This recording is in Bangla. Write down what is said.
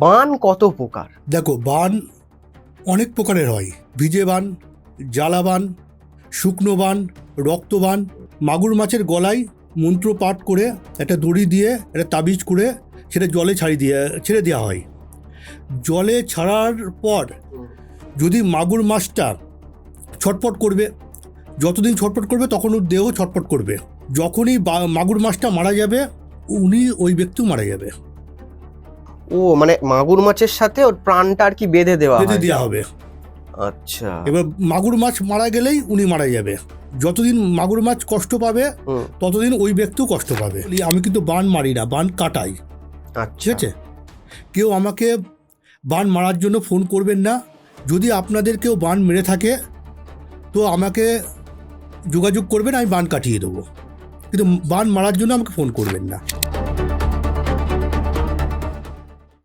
বান কত প্রকার? দেখো, বান অনেক প্রকারের হয়। ভিজে বান, জ্বালা বান, শুকনো বান, রক্তবান। মাগুর মাছের গলায় মন্ত্র পাঠ করে একটা দড়ি দিয়ে একটা তাবিজ করে সেটা জলে ছেড়ে দেওয়া হয়। জলে ছাড়ার পর যদি মাগুর মাছটা ছটফট করবে, যতদিন ছটফট করবে তখন ওর দেহ ছটফট করবে। যখনই মাগুর মাছটা মারা যাবে, ওই ব্যক্তিও মারা যাবে। ও মানে মাগুর মাছের সাথে ওর প্রাণটা আর কি বেঁধে দেওয়া হবে। আচ্ছা, এবার মাগুর মাছ মারা গেলেই উনি মারা যাবে। যতদিন মাগুর মাছ কষ্ট পাবে ততদিন ওই ব্যক্তিও কষ্ট পাবে। আমি কিন্তু বান মারি না, বান কাটাই। ঠিক আছে? কেউ আমাকে বান মারার জন্য ফোন করবেন না। যদি আপনাদের কেউ বান মেরে থাকে তো আমাকে যোগাযোগ করবেন, আমি বান কাটিয়ে দেবো, কিন্তু বান মারার জন্য আমাকে ফোন করবেন না।